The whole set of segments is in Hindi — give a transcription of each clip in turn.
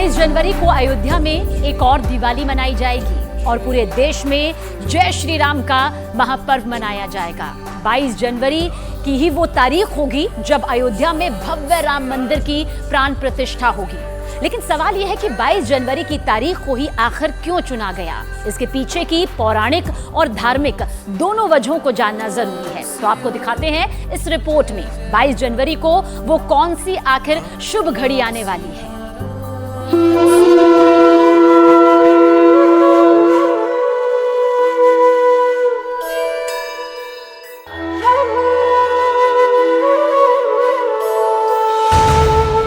22 जनवरी को अयोध्या में एक और दिवाली मनाई जाएगी और पूरे देश में जय श्री राम का महापर्व मनाया जाएगा। 22 जनवरी की ही वो तारीख होगी जब अयोध्या में भव्य राम मंदिर की प्राण प्रतिष्ठा होगी। लेकिन सवाल यह है कि 22 जनवरी की तारीख को ही आखिर क्यों चुना गया? इसके पीछे की पौराणिक और धार्मिक दोनों वजहों को जानना जरूरी है। तो आपको दिखाते हैं इस रिपोर्ट में 22 जनवरी को वो कौन सी आखिर शुभ घड़ी आने वाली है।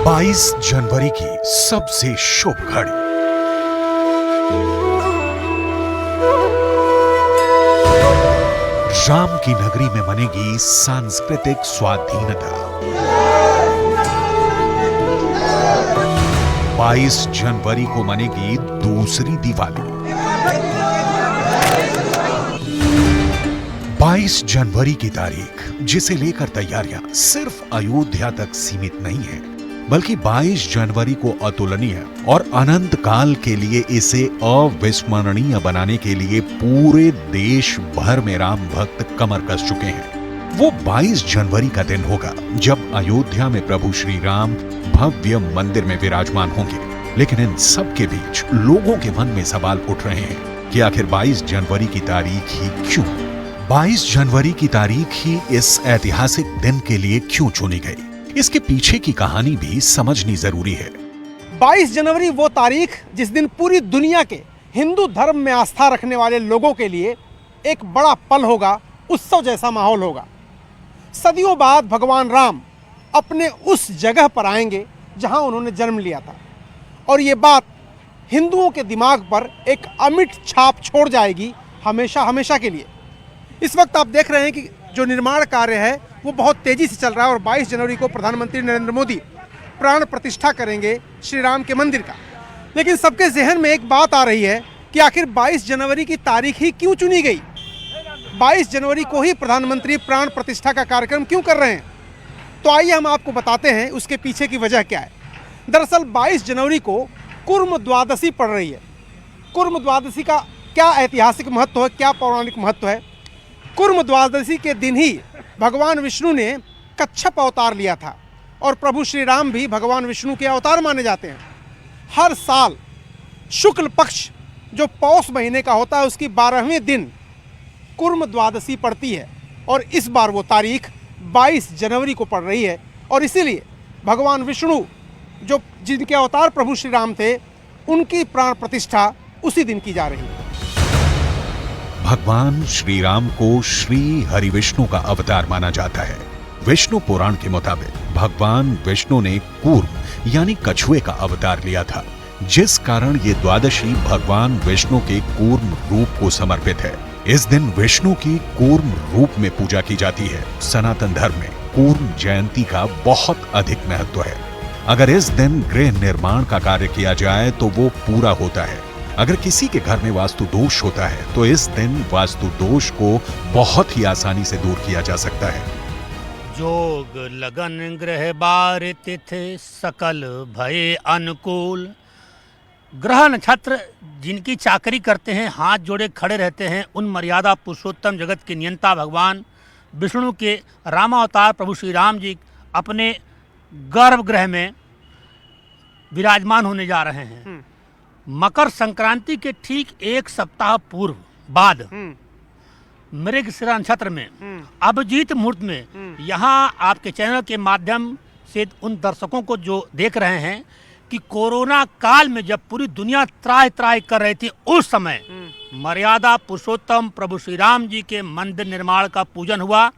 22 जनवरी की सबसे शुभ घड़ी। राम की नगरी में मनेगी सांस्कृतिक स्वाधीनता। 22 जनवरी को मनेगी दूसरी दिवाली। 22 जनवरी की तारीख, जिसे लेकर तैयारियां सिर्फ अयोध्या तक सीमित नहीं है, बल्कि 22 जनवरी को अतुलनीय और अनंत काल के लिए इसे अविस्मरणीय बनाने के लिए पूरे देश भर में राम भक्त कमर कस चुके हैं। वो 22 जनवरी का दिन होगा जब अयोध्या में प्रभु श्री राम भव्य मंदिर में विराजमान होंगे। लेकिन इन सब के बीच लोगों के मन में सवाल उठ रहे हैं कि आखिर 22 जनवरी की तारीख ही क्यों? 22 जनवरी की तारीख ही इस ऐतिहासिक दिन के लिए क्यों चुनी गई? इसके पीछे की कहानी भी समझनी जरूरी है। 22 जनवरी वो तारीख जिस दिन पूरी दुनिया के हिंदू धर्म में आस्था रखने वाले लोगों के लिए एक बड़ा पल होगा, उत्सव जैसा माहौल होगा। सदियों बाद भगवान राम अपने उस जगह पर आएंगे जहां उन्होंने जन्म लिया था, और ये बात हिंदुओं के दिमाग पर एक अमिट छाप छोड़ जाएगी हमेशा हमेशा के लिए। इस वक्त आप देख रहे हैं कि जो निर्माण कार्य है वो बहुत तेजी से चल रहा है और 22 जनवरी को प्रधानमंत्री नरेंद्र मोदी प्राण प्रतिष्ठा करेंगे श्री राम के मंदिर का। लेकिन सबके जहन में एक बात आ रही है कि आखिर 22 जनवरी की तारीख ही क्यों चुनी गई? 22 जनवरी को ही प्रधानमंत्री प्राण प्रतिष्ठा का कार्यक्रम क्यों कर रहे हैं? तो आइए हम आपको बताते हैं उसके पीछे की वजह क्या है। दरअसल 22 जनवरी को कुर्म द्वादशी पड़ रही है। कुर्म द्वादशी का क्या ऐतिहासिक महत्व है, क्या पौराणिक महत्व है? कुर्म द्वादशी के दिन ही भगवान विष्णु ने कच्छप अवतार लिया था और प्रभु श्री राम भी भगवान विष्णु के अवतार माने जाते हैं। हर साल शुक्ल पक्ष जो पौष महीने का होता है उसकी 12वें दिन कुर्म द्वादशी पड़ती है और इस बार वो तारीख 22 जनवरी को पड़ रही है। और इसीलिए भगवान विष्णु जो जिनके अवतार प्रभु श्री राम थे उनकी प्राण प्रतिष्ठा उसी दिन की जा रही है। भगवान श्री राम को श्री हरि विष्णु का अवतार माना जाता है। विष्णु पुराण के मुताबिक भगवान विष्णु ने कूर्म यानी कछुए का अवतार लिया था, जिस कारण ये द्वादशी भगवान विष्णु के कूर्म रूप को समर्पित है। इस दिन विष्णु की कूर्म रूप में पूजा की जाती है। सनातन धर्म में कूर्म जयंती का बहुत अधिक महत्व है। अगर इस दिन गृह निर्माण का कार्य किया जाए तो वो पूरा होता है। अगर किसी के घर में वास्तु दोष होता है तो इस दिन वास्तु दोष को बहुत ही आसानी से दूर किया जा सकता है। जोग लगन ग्रह बार तिथि सकल भय अनुकूल। ग्रह नक्षत्र जिनकी चाकरी करते हैं, हाथ जोड़े खड़े रहते हैं, उन मर्यादा पुरुषोत्तम जगत के नियंता भगवान विष्णु के रामावतार प्रभु श्री राम जी अपने गर्भगृह में विराजमान होने जा रहे हैं। मकर संक्रांति के ठीक एक सप्ताह पूर्व बाद मृगशिरा नक्षत्र में अभिजीत मुहूर्त में यहाँ आपके चैनल के माध्यम से उन दर्शकों को जो देख रहे हैं कि कोरोना काल में जब पूरी दुनिया त्राहि त्राहि कर रही थी, उस समय मर्यादा पुरुषोत्तम प्रभु श्री राम जी के मंदिर निर्माण का पूजन हुआ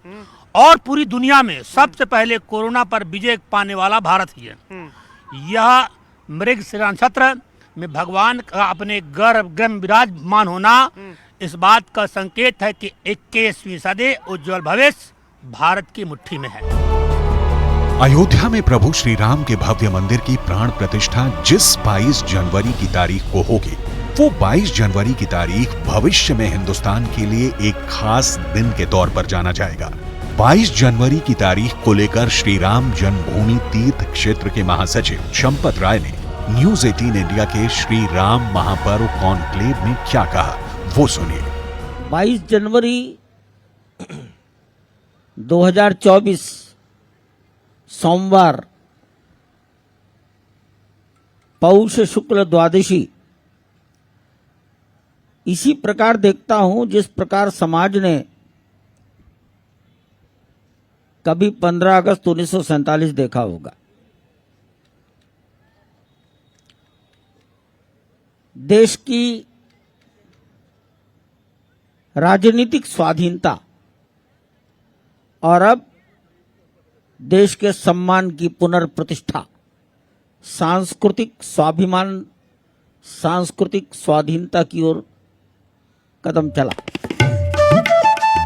और पूरी दुनिया में सबसे पहले कोरोना पर विजय पाने वाला भारत ही है। यह मृगशिरा नक्षत्र में भगवान का अपने गर्भगृह में विराजमान होना इस बात का संकेत है कि 21वीं सदी उज्जवल भविष्य भारत की मुट्ठी में है। अयोध्या में प्रभु श्री राम के भव्य मंदिर की प्राण प्रतिष्ठा जिस 22 जनवरी की तारीख को होगी, वो 22 जनवरी की तारीख भविष्य में हिंदुस्तान के लिए एक खास दिन के तौर पर जाना जाएगा। 22 जनवरी की तारीख को लेकर श्री राम जन्मभूमि तीर्थ क्षेत्र के महासचिव चंपत राय ने न्यूज 18 इंडिया के श्री राम महापर्व कॉन्क्लेव में क्या कहा, वो सुनिए। 22 जनवरी 2024 सोमवार पौष शुक्ल द्वादशी, इसी प्रकार देखता हूं जिस प्रकार समाज ने कभी 15 अगस्त 1947 देखा होगा। देश की राजनीतिक स्वाधीनता और अब देश के सम्मान की पुनर्प्रतिष्ठा, सांस्कृतिक स्वाभिमान, सांस्कृतिक स्वाधीनता की ओर कदम चला।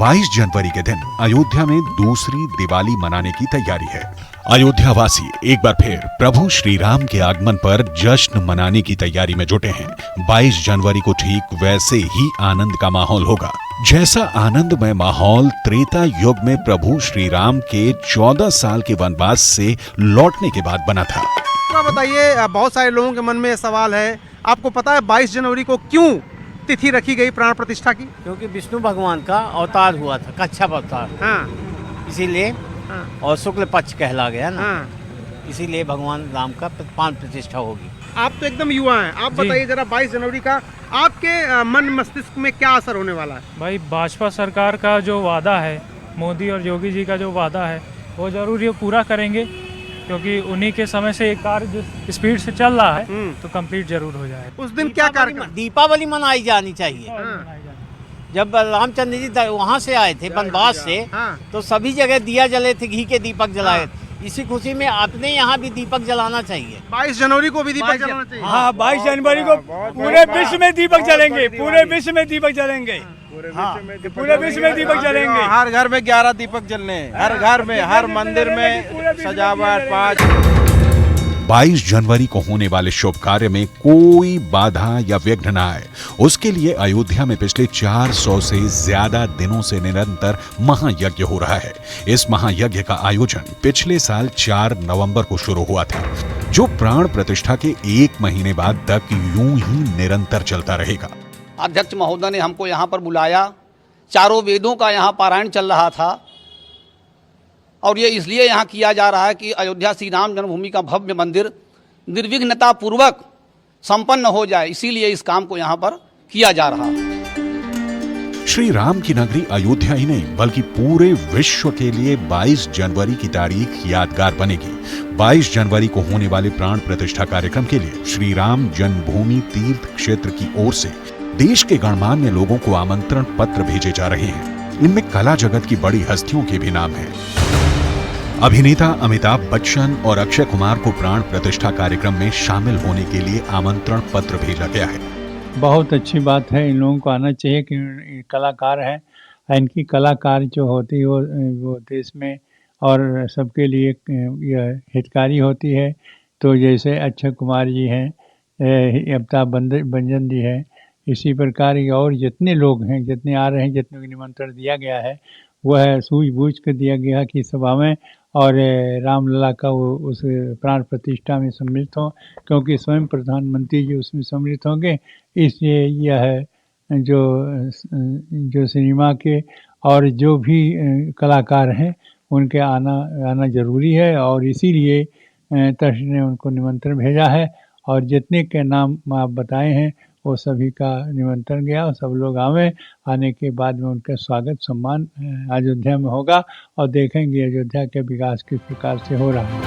22 जनवरी के दिन अयोध्या में दूसरी दिवाली मनाने की तैयारी है। अयोध्या वासी एक बार फिर प्रभु श्री राम के आगमन पर जश्न मनाने की तैयारी में जुटे हैं। 22 जनवरी को ठीक वैसे ही आनंद का माहौल होगा जैसा आनंदमय माहौल त्रेता युग में प्रभु श्री राम के 14 साल के वनवास से लौटने के बाद बना था। तो बताइए, बहुत सारे लोगों के मन में सवाल है, आपको पता है 22 जनवरी को क्यों तिथि रखी गई प्राण प्रतिष्ठा की? क्योंकि विष्णु भगवान का अवतार हुआ था, कच्छप अवतार। हाँ, इसीलिए हाँ, और शुक्ल पक्ष कहला गया ना, हाँ। इसीलिए भगवान राम का प्राण प्रतिष्ठा होगी। आप तो एकदम युवा हैं, आप बताइए जरा 22 जनवरी का आपके मन मस्तिष्क में क्या असर होने वाला है? भाई भाजपा सरकार का जो वादा है, मोदी और योगी जी का जो वादा है, वो जरूर ये पूरा करेंगे, क्योंकि उन्हीं के समय से ये कार्य जिस स्पीड से चल रहा है तो कंप्लीट जरूर हो जाएगा। उस दिन क्या कार्यक्रम? दीपावली मनाई जानी चाहिए। जब रामचंद्र जी वहाँ से आए थे वनवास से, हाँ। तो सभी जगह दिया जले थे, घी के दीपक जलाए। इसी खुशी में अपने यहाँ भी दीपक जलाना चाहिए। 22 जनवरी को भी दीपक जलाना चाहिए। हाँ, 22 जनवरी को पूरे विश्व में दीपक जलेंगे, पूरे विश्व में दीपक जलेंगे, पूरे विश्व में दीपक जलेंगे। हर घर में 11 दीपक जलने, हर घर में, हर मंदिर में सजावट। 22 जनवरी को होने वाले शुभ कार्य में कोई बाधा या विघ्न न आए, उसके लिए अयोध्या में पिछले 400 से ज्यादा दिनों से निरंतर महायज्ञ हो रहा है। इस महायज्ञ का आयोजन पिछले साल 4 नवंबर को शुरू हुआ था, जो प्राण प्रतिष्ठा के 1 महीने बाद तक यूं ही निरंतर चलता रहेगा। अध्यक्ष महोदय ने हमको यहाँ पर बुलाया, चारों वेदों का यहाँ पारायण चल रहा था, और ये इसलिए यहाँ किया जा रहा है कि अयोध्या श्री राम जन्मभूमि का भव्य मंदिर निर्विघ्नता पूर्वक संपन्न हो जाए, इसीलिए इस काम को यहाँ पर किया जा रहा है। श्री राम की नगरी अयोध्या ही नहीं बल्कि पूरे विश्व के लिए 22 जनवरी की तारीख यादगार बनेगी। 22 जनवरी को होने वाले प्राण प्रतिष्ठा कार्यक्रम के लिए श्री राम जन्मभूमि तीर्थ क्षेत्र की ओर से देश के गणमान्य लोगों को आमंत्रण पत्र भेजे जा रहे हैं। इनमें कला जगत की बड़ी हस्तियों के भी नाम हैं। अभिनेता अमिताभ बच्चन और अक्षय कुमार को प्राण प्रतिष्ठा कार्यक्रम में शामिल होने के लिए आमंत्रण पत्र भेजा गया है। बहुत अच्छी बात है, इन लोगों को आना चाहिए कि कलाकार हैं, इनकी कलाकार जो होती है वो देश में और सबके लिए यह हितकारी होती है। तो जैसे अक्षय कुमार जी हैं, अमिताभ बच्चन जी हैं, इसी प्रकार और जितने लोग हैं, जितने आ रहे हैं, जितने को निमंत्रण दिया गया है, वह सूझबूझ कर दिया गया कि सभा में और रामलला का वो उस प्राण प्रतिष्ठा में सम्मिलित हों, क्योंकि स्वयं प्रधानमंत्री जी उसमें सम्मिलित होंगे। इसलिए यह जो सिनेमा के और जो भी कलाकार हैं उनके आना ज़रूरी है, और इसीलिए ट्रस्ट ने उनको निमंत्रण भेजा है। और जितने के नाम आप बताए हैं वो सभी का निमंत्रण गया, और सब लोग आने के बाद में उनका स्वागत सम्मान अयोध्या में होगा, और देखेंगे अयोध्या के विकास किस प्रकार से हो रहा है।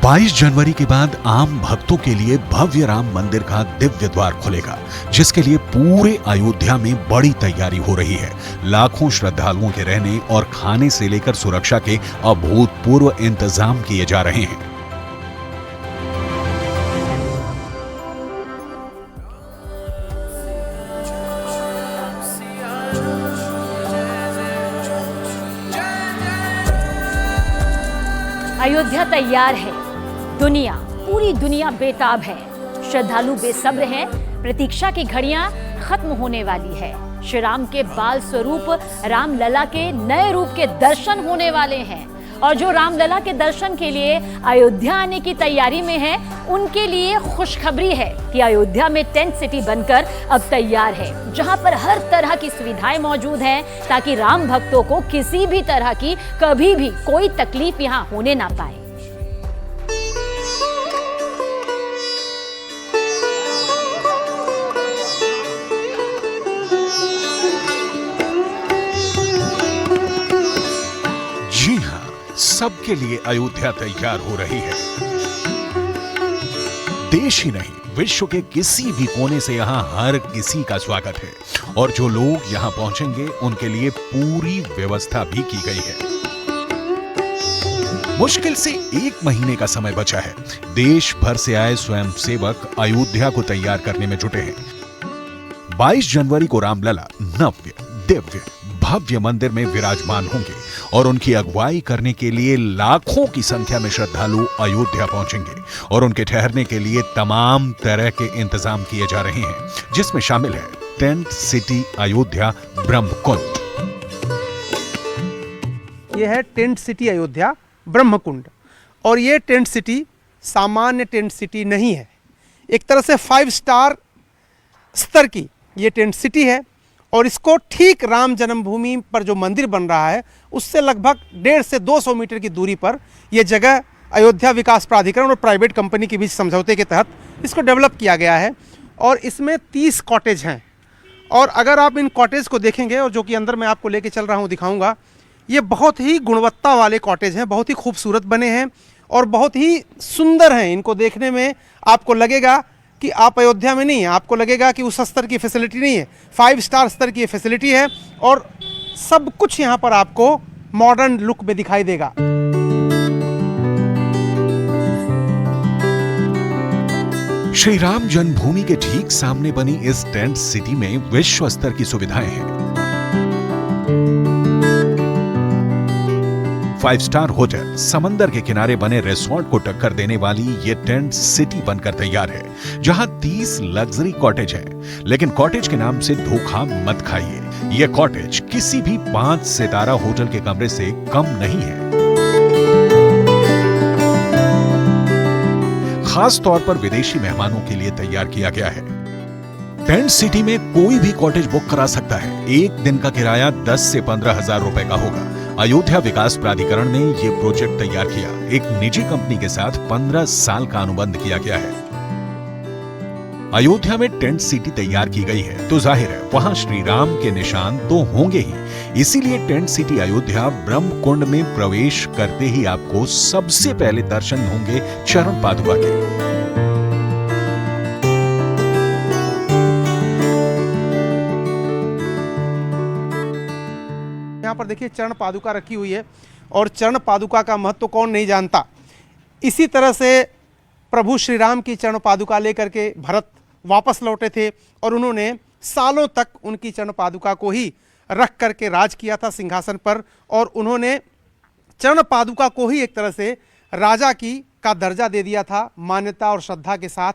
22 जनवरी के बाद आम भक्तों के लिए भव्य राम मंदिर का दिव्य द्वार खुलेगा, जिसके लिए पूरे अयोध्या में बड़ी तैयारी हो रही है। लाखों श्रद्धालुओं के रहने और खाने से लेकर सुरक्षा के अभूतपूर्व इंतजाम किए जा रहे हैं। अयोध्या तैयार है, पूरी दुनिया बेताब है, श्रद्धालु बेसब्र हैं, प्रतीक्षा की घड़ियां खत्म होने वाली है। श्री राम के बाल स्वरूप रामलला के नए रूप के दर्शन होने वाले हैं, और जो रामलला के दर्शन के लिए अयोध्या आने की तैयारी में है, उनके लिए खुशखबरी है कि अयोध्या में टेंट सिटी बनकर अब तैयार है, जहां पर हर तरह की सुविधाएं मौजूद हैं ताकि राम भक्तों को किसी भी तरह की कभी भी कोई तकलीफ यहां होने ना पाए। जी हां, सबके लिए अयोध्या तैयार हो रही है। देश ही नहीं, विश्व के किसी भी कोने से यहां हर किसी का स्वागत है और जो लोग यहां पहुंचेंगे उनके लिए पूरी व्यवस्था भी की गई है। मुश्किल से 1 महीने का समय बचा है। देश भर से आए स्वयंसेवक अयोध्या को तैयार करने में जुटे हैं। 22 जनवरी को रामलला नव्य, दिव्य, भव्य मंदिर में विराजमान होंगे और उनकी अगुवाई करने के लिए लाखों की संख्या में श्रद्धालु अयोध्या पहुंचेंगे और उनके ठहरने के लिए तमाम तरह के इंतजाम किए जा रहे हैं, जिसमें शामिल है टेंट सिटी अयोध्या ब्रह्मकुंड। यह है टेंट सिटी अयोध्या ब्रह्मकुंड और ये टेंट सिटी सामान्य टेंट सिटी नहीं है। एक तरह से 5 स्टार स्तर की ये टेंट सिटी है और इसको ठीक राम जन्मभूमि पर जो मंदिर बन रहा है उससे लगभग 150 से 200 मीटर की दूरी पर यह जगह अयोध्या विकास प्राधिकरण और प्राइवेट कंपनी के बीच समझौते के तहत इसको डेवलप किया गया है और इसमें 30 कॉटेज हैं। और अगर आप इन कॉटेज को देखेंगे और जो कि अंदर मैं आपको लेके चल रहा हूँ दिखाऊंगा, ये बहुत ही गुणवत्ता वाले कॉटेज हैं, बहुत ही खूबसूरत बने हैं और बहुत ही सुंदर हैं। इनको देखने में आपको लगेगा कि आप अयोध्या में नहीं है, आपको लगेगा कि उस स्तर की फैसिलिटी नहीं है। 5 स्टार स्तर की फैसिलिटी है और सब कुछ यहाँ पर आपको मॉडर्न लुक में दिखाई देगा। श्री राम जन्मभूमि के ठीक सामने बनी इस टेंट सिटी में विश्व स्तर की सुविधाएं हैं। 5 स्टार होटल, समंदर के किनारे बने रिसोर्ट को टक्कर देने वाली ये टेंट सिटी बनकर तैयार है, जहां 30 लग्जरी कॉटेज हैं। लेकिन कॉटेज के नाम से धोखा मत खाइए, ये कॉटेज किसी भी 5 सितारा होटल के कमरे से कम नहीं है। खास तौर पर विदेशी मेहमानों के लिए तैयार किया गया है। टेंट सिटी में कोई भी कॉटेज बुक करा सकता है। 1 दिन का किराया 10 से 15 हजार रुपए का होगा। अयोध्या विकास प्राधिकरण ने यह प्रोजेक्ट तैयार किया। एक निजी कंपनी के साथ 15 साल का अनुबंध किया गया है। अयोध्या में टेंट सिटी तैयार की गई है तो जाहिर है वहां श्री राम के निशान तो होंगे ही। इसीलिए टेंट सिटी अयोध्या ब्रह्मकुंड में प्रवेश करते ही आपको सबसे पहले दर्शन होंगे चरण पादुका के। यहाँ पर देखिए चरण पादुका रखी हुई है और चरण पादुका का महत्व कौन नहीं जानता। इसी तरह से प्रभु श्री राम की चरण पादुका लेकर के भरत वापस लौटे थे और उन्होंने सालों तक उनकी चरण पादुका को ही रख करके राज किया था सिंहासन पर और उन्होंने चरण पादुका को ही एक तरह से राजा का दर्जा दे दिया था। मान्यता और श्रद्धा के साथ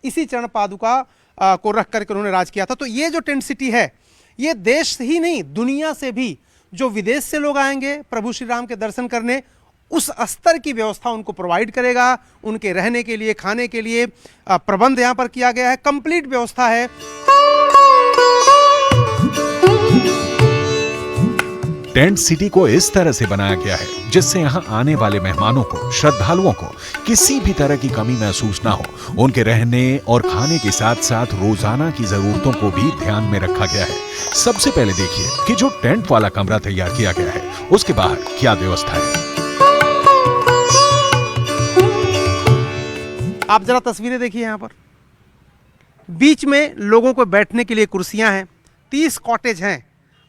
इसी चरण पादुका को रख करके उन्होंने राज किया था। तो ये जो टेंट सिटी है ये देश ही नहीं दुनिया से भी जो विदेश से लोग आएंगे प्रभु श्री राम के दर्शन करने, उस स्तर की व्यवस्था उनको प्रोवाइड करेगा। उनके रहने के लिए, खाने के लिए प्रबंध यहाँ पर किया गया है, कंप्लीट व्यवस्था है। टेंट सिटी को इस तरह से बनाया गया है जिससे यहाँ आने वाले मेहमानों को, श्रद्धालुओं को किसी भी तरह की कमी महसूस ना हो। उनके रहने और खाने के साथ साथ रोजाना की जरूरतों को भी ध्यान में रखा गया है। सबसे पहले देखिए कि जो टेंट वाला कमरा तैयार किया गया है उसके बाहर क्या व्यवस्था है। आप जरा तस्वीरें देखिए, यहाँ पर बीच में लोगों को बैठने के लिए कुर्सियां हैं। 30 कॉटेज हैं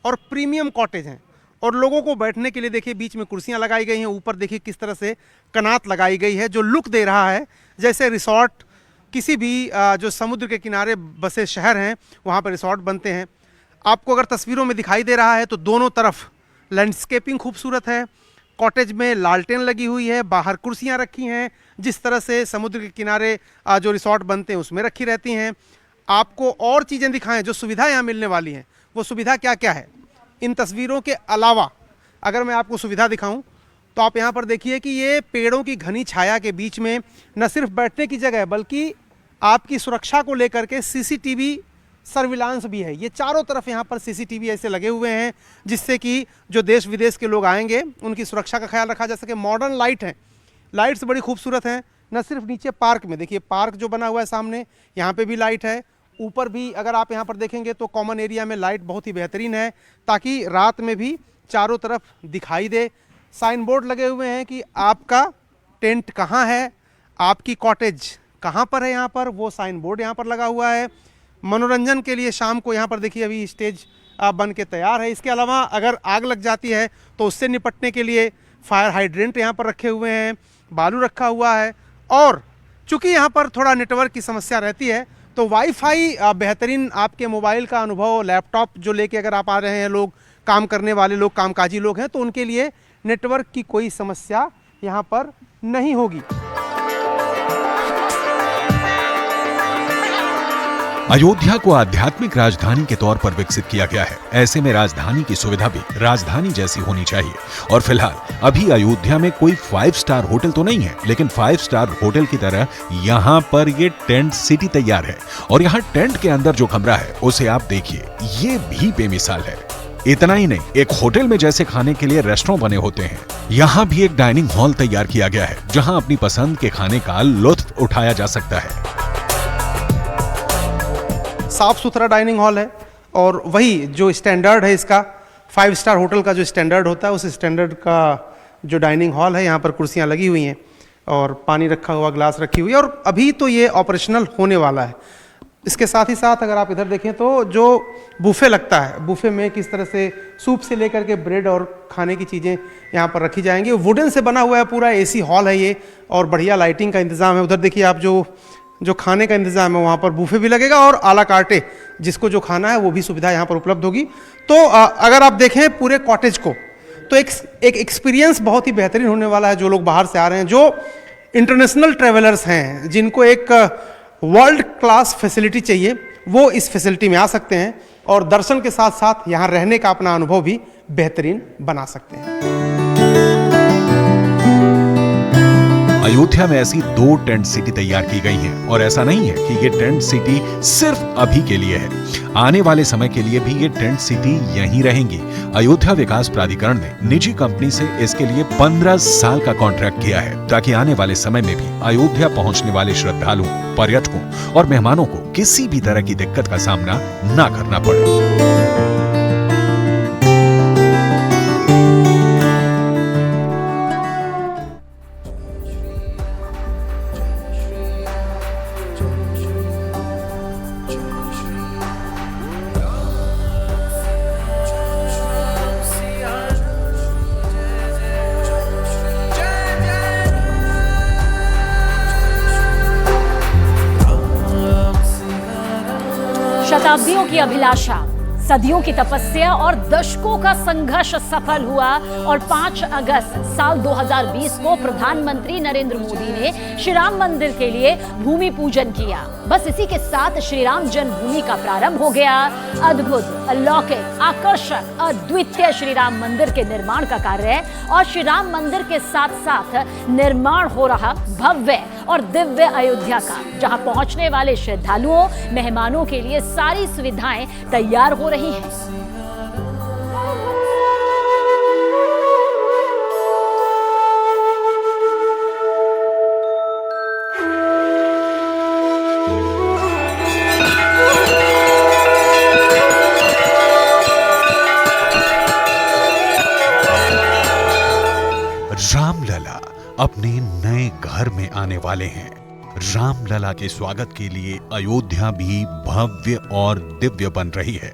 और प्रीमियम कॉटेज हैं और लोगों को बैठने के लिए देखिए बीच में कुर्सियां लगाई गई हैं। ऊपर देखिए किस तरह से कनात लगाई गई है जो लुक दे रहा है जैसे रिसॉर्ट, किसी भी जो समुद्र के किनारे बसे शहर हैं वहाँ पर रिसॉर्ट बनते हैं। आपको अगर तस्वीरों में दिखाई दे रहा है तो दोनों तरफ लैंडस्केपिंग खूबसूरत है। कॉटेज में लालटेन लगी हुई है, बाहर कुर्सियां रखी हैं जिस तरह से समुद्र के किनारे जो रिसॉर्ट बनते हैं उसमें रखी रहती हैं। आपको और चीज़ें दिखाएं जो सुविधा यहाँ मिलने वाली हैं, वो सुविधा क्या क्या है। इन तस्वीरों के अलावा अगर मैं आपको सुविधा दिखाऊं तो आप यहाँ पर देखिए कि ये पेड़ों की घनी छाया के बीच में न सिर्फ बैठने की जगह है बल्कि आपकी सुरक्षा को लेकर के सीसीटीवी सर्विलांस भी है। ये चारों तरफ यहाँ पर सीसीटीवी ऐसे लगे हुए हैं जिससे कि जो देश विदेश के लोग आएंगे उनकी सुरक्षा का ख्याल रखा जा सके। मॉडर्न लाइट हैं, लाइट्स बड़ी खूबसूरत हैं। न सिर्फ नीचे पार्क में देखिए, पार्क जो बना हुआ है सामने, यहाँ पे भी लाइट है। ऊपर भी अगर आप यहाँ पर देखेंगे तो कॉमन एरिया में लाइट बहुत ही बेहतरीन है ताकि रात में भी चारों तरफ दिखाई दे। साइन बोर्ड लगे हुए हैं कि आपका टेंट कहाँ है, आपकी कॉटेज कहाँ पर है, यहाँ पर वो साइन बोर्ड यहाँ पर लगा हुआ है। मनोरंजन के लिए शाम को यहाँ पर देखिए अभी स्टेज बन के तैयार है। इसके अलावा अगर आग लग जाती है तो उससे निपटने के लिए फायर हाइड्रेंट यहाँ पर रखे हुए हैं, बालू रखा हुआ है। और चूँकि यहाँ पर थोड़ा नेटवर्क की समस्या रहती है तो वाईफाई बेहतरीन आपके मोबाइल का अनुभव, लैपटॉप जो लेके अगर आप आ रहे हैं, लोग काम करने वाले लोग, कामकाजी लोग हैं, तो उनके लिए नेटवर्क की कोई समस्या यहाँ पर नहीं होगी। अयोध्या को आध्यात्मिक राजधानी के तौर पर विकसित किया गया है। ऐसे में राजधानी की सुविधा भी राजधानी जैसी होनी चाहिए। और फिलहाल अभी अयोध्या में कोई 5 स्टार होटल तो नहीं है, लेकिन 5 स्टार होटल की तरह यहाँ पर ये टेंट सिटी तैयार है। और यहाँ टेंट के अंदर जो कमरा है उसे आप देखिए, ये भी बेमिसाल है। इतना ही नहीं, एक होटल में जैसे खाने के लिए रेस्टोरेंट बने होते हैं, यहाँ भी एक डाइनिंग हॉल तैयार किया गया है जहाँ अपनी पसंद के खाने का लुत्फ उठाया जा सकता है। साफ सुथरा डाइनिंग हॉल है और वही जो स्टैंडर्ड है इसका, 5 स्टार होटल का जो स्टैंडर्ड होता है उस स्टैंडर्ड का जो डाइनिंग हॉल है। यहाँ पर कुर्सियाँ लगी हुई हैं और पानी रखा हुआ, ग्लास रखी हुई है और अभी तो ये ऑपरेशनल होने वाला है। इसके साथ ही साथ अगर आप इधर देखें तो जो बुफे लगता है, बुफे में किस तरह से सूप से लेकर के ब्रेड और खाने की चीज़ें यहाँ पर रखी जाएंगी। वुडन से बना हुआ है, पूरा एसी हॉल है ये और बढ़िया लाइटिंग का इंतज़ाम है। उधर देखिए आप जो खाने का इंतज़ाम है, वहाँ पर बुफे भी लगेगा और आला कार्टे जिसको जो खाना है वो भी सुविधा यहाँ पर उपलब्ध होगी। तो अगर आप देखें पूरे कॉटेज को तो एक एक्सपीरियंस बहुत ही बेहतरीन होने वाला है। जो लोग बाहर से आ रहे हैं, जो इंटरनेशनल ट्रैवलर्स हैं, जिनको एक वर्ल्ड क्लास फैसिलिटी चाहिए, वो इस फैसिलिटी में आ सकते हैं और दर्शन के साथ साथ यहाँ रहने का अपना अनुभव भी बेहतरीन बना सकते हैं। अयोध्या में ऐसी 2 टेंट सिटी तैयार की गई हैं और ऐसा नहीं है कि ये टेंट सिटी सिर्फ अभी के लिए है, आने वाले समय के लिए भी ये टेंट सिटी यहीं रहेंगी। अयोध्या विकास प्राधिकरण ने निजी कंपनी से इसके लिए 15 साल का कॉन्ट्रैक्ट किया है ताकि आने वाले समय में भी अयोध्या पहुंचने वाले श्रद्धालुओं, पर्यटकों और मेहमानों को किसी भी तरह की दिक्कत का सामना ना करना पड़े। शताब्दियों की अभिलाषा, सदियों की तपस्या और दशकों का संघर्ष सफल हुआ और 5 अगस्त साल 2020 को प्रधानमंत्री नरेंद्र मोदी ने श्री राम मंदिर के लिए भूमि पूजन किया। बस इसी के साथ श्री राम जन्मभूमि का प्रारंभ हो गया। अद्भुत, अलौकिक, आकर्षक, अद्वितीय श्री राम मंदिर के निर्माण का कार्य और श्री राम मंदिर के साथ साथ निर्माण हो रहा भव्य और दिव्य अयोध्या का, जहां पहुंचने वाले श्रद्धालुओं, मेहमानों के लिए सारी सुविधाएं तैयार हो रही हैं। रामलला अपने नए घर में आने वाले हैं। रामलला के स्वागत के लिए अयोध्या भी भव्य और दिव्य बन रही है।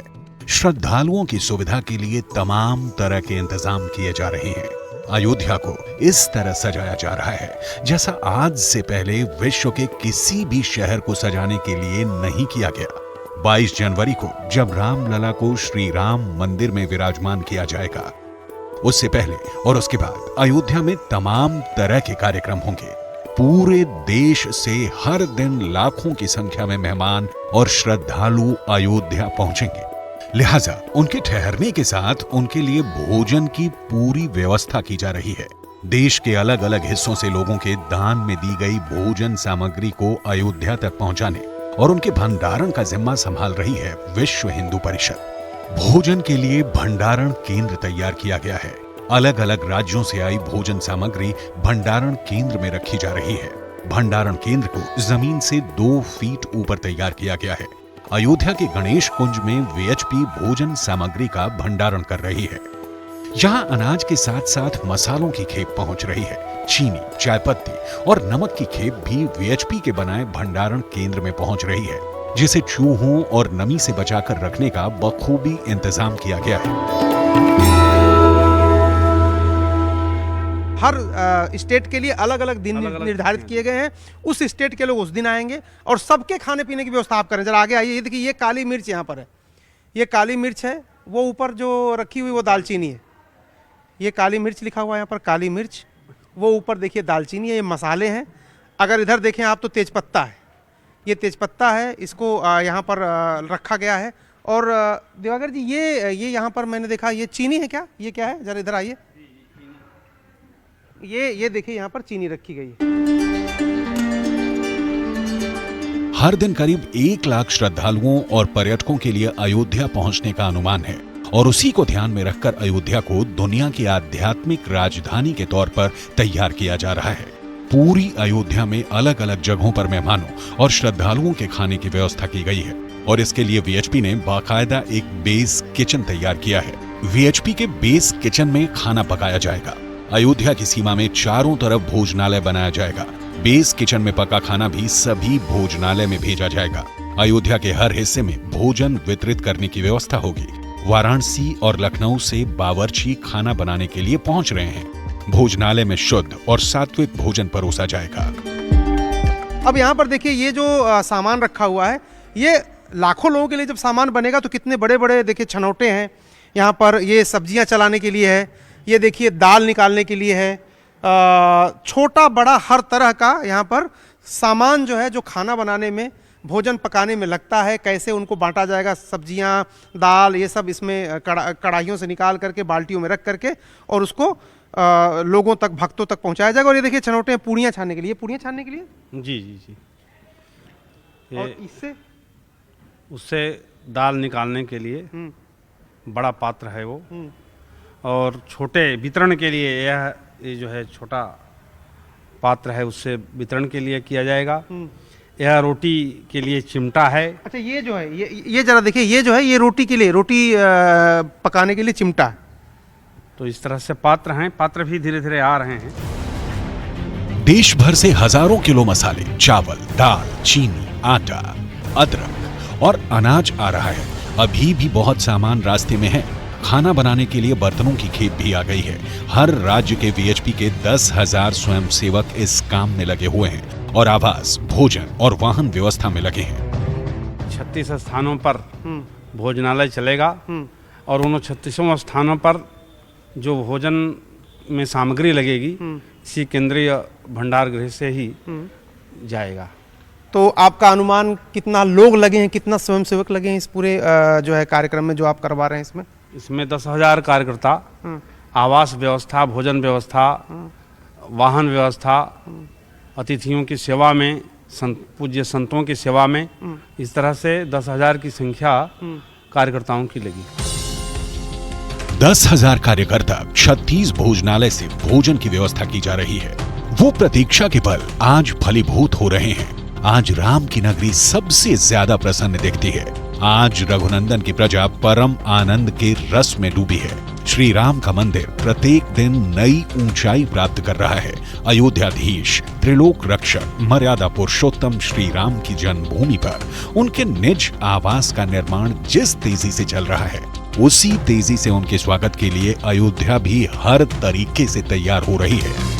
श्रद्धालुओं की सुविधा के लिए तमाम तरह के इंतजाम किए जा रहे हैं। अयोध्या को इस तरह सजाया जा रहा है जैसा आज से पहले विश्व के किसी भी शहर को सजाने के लिए नहीं किया गया। 22 जनवरी को जब रामलला को श्री राम मंदिर में विराजमान किया जाएगा, उससे पहले और उसके बाद अयोध्या में तमाम तरह के कार्यक्रम होंगे। पूरे देश से हर दिन लाखों की संख्या में मेहमान और श्रद्धालु अयोध्या पहुंचेंगे। लिहाजा उनके ठहरने के साथ उनके लिए भोजन की पूरी व्यवस्था की जा रही है। देश के अलग अलग हिस्सों से लोगों के दान में दी गई भोजन सामग्री को अयोध्या तक पहुंचाने और उनके भंडारण का जिम्मा संभाल रही है विश्व हिंदू परिषद। भोजन के लिए भंडारण केंद्र तैयार किया गया है। अलग अलग राज्यों से आई भोजन सामग्री भंडारण केंद्र में रखी जा रही है। भंडारण केंद्र को जमीन से 2 फीट ऊपर तैयार किया गया है। अयोध्या के गणेश कुंज में वीएचपी भोजन सामग्री का भंडारण कर रही है। यहाँ अनाज के साथ साथ मसालों की खेप पहुंच रही है। चीनी, चाय पत्ती और नमक की खेप भी वीएचपी के बनाए भंडारण केंद्र में पहुंच रही है, जिसे चूहों और नमी से बचाकर रखने का बखूबी इंतजाम किया गया है। हर स्टेट के लिए अलग अलग दिन निर्धारित किए गए हैं। उस स्टेट के लोग उस दिन आएंगे और सबके खाने पीने की व्यवस्था आप करें। जरा आगे आइए, ये देखिए, ये काली मिर्च यहाँ पर है। ये काली मिर्च है, वो ऊपर जो रखी हुई वो दालचीनी है। ये काली मिर्च लिखा हुआ है यहाँ पर, काली मिर्च। वो ऊपर देखिए दालचीनी है। ये मसाले हैं। अगर इधर देखें आप तो तेजपत्ता है। ये तेजपत्ता है, इसको यहाँ पर रखा गया है। और दिवाकर जी, ये यहाँ पर मैंने देखा, ये चीनी है क्या? ये क्या है? जरा इधर आइए। ये देखिए, यहाँ पर चीनी रखी गई है। हर दिन करीब 1 लाख श्रद्धालुओं और पर्यटकों के लिए अयोध्या पहुंचने का अनुमान है और उसी को ध्यान में रखकर अयोध्या को दुनिया की आध्यात्मिक राजधानी के तौर पर तैयार किया जा रहा है। पूरी अयोध्या में अलग अलग जगहों पर मेहमानों और श्रद्धालुओं के खाने की व्यवस्था की गई है और इसके लिए वीएचपी ने बाकायदा एक बेस किचन तैयार किया है। वीएचपी के बेस किचन में खाना पकाया जाएगा। अयोध्या की सीमा में चारों तरफ भोजनालय बनाया जाएगा। बेस किचन में पका खाना भी सभी भोजनालय में भेजा जाएगा। अयोध्या के हर हिस्से में भोजन वितरित करने की व्यवस्था होगी। वाराणसी और लखनऊ से बावर्ची खाना बनाने के लिए पहुंच रहे हैं। भोजनालय में शुद्ध और सात्विक भोजन परोसा जाएगा। अब यहाँ पर देखिए, ये जो सामान रखा हुआ है, ये लाखों लोगों के लिए जब सामान बनेगा तो कितने बड़े बड़े देखिए छनौटे हैं। यहाँ पर ये सब्जियाँ चलाने के लिए है। ये देखिए दाल निकालने के लिए है। छोटा बड़ा हर तरह का यहाँ पर सामान जो है, जो खाना बनाने में, भोजन पकाने में लगता है। कैसे उनको बांटा जाएगा, सब्जियाँ, दाल, ये सब इसमें कढ़ाइयों से निकाल करके बाल्टियों में रख करके और उसको लोगों तक, भक्तों तक पहुँचाया जाएगा। और ये देखिए छनौटे हैं पूड़ियाँ छानने के लिए। पूड़ियाँ छानने के लिए जी जी जी। और इससे उससे दाल निकालने के लिए बड़ा पात्र है वो, और छोटे वितरण के लिए ये जो है छोटा पात्र है, उससे वितरण के लिए किया जाएगा। यह रोटी के लिए चिमटा है। अच्छा, ये जो है, ये जरा देखिए, ये जो है, ये रोटी के लिए, रोटी पकाने के लिए चिमटा है। तो इस तरह से पात्र हैं। पात्र भी धीरे धीरे आ रहे हैं। देश भर से हजारों किलो मसाले, चावल, दाल, चीनी, आटा, अदरक और अनाज आ रहा है। अभी भी बहुत सामान रास्ते में है। खाना बनाने के लिए बर्तनों की खेप भी आ गई है। हर राज्य के वीएचपी के 10,000 स्वयंसेवक इस काम में लगे हुए हैं और आवास, भोजन और वाहन व्यवस्था में लगे हैं। 36 स्थानों पर भोजनालय चलेगा और उन 36 स्थानों पर जो भोजन में सामग्री लगेगी इसी केंद्रीय भंडार गृह से ही जाएगा। तो आपका अनुमान कितना लोग लगे हैं, कितना स्वयंसेवक लगे हैं इस पूरे जो है कार्यक्रम में जो आप करवा रहे हैं? इसमें 10,000 कार्यकर्ता, आवास व्यवस्था, भोजन व्यवस्था, वाहन व्यवस्था, अतिथियों की सेवा में, पूज्य संतों की सेवा में, इस तरह से 10,000 की संख्या कार्यकर्ताओं की लगी। 10,000 कार्यकर्ता 36 भोजनालय से भोजन की व्यवस्था की जा रही है। वो प्रतीक्षा के पल आज फलीभूत हो रहे हैं। आज राम की नगरी सबसे ज्यादा प्रसन्न दिखती है। आज रघुनंदन की प्रजा परम आनंद के रस में डूबी है। श्री राम का मंदिर प्रत्येक दिन नई ऊंचाई प्राप्त कर रहा है। अयोध्याधीश, त्रिलोक रक्षक, मर्यादा पुरुषोत्तम श्री राम की जन्मभूमि पर उनके निज आवास का निर्माण जिस तेजी से चल रहा है, उसी तेजी से उनके स्वागत के लिए अयोध्या भी हर तरीके से तैयार हो रही है।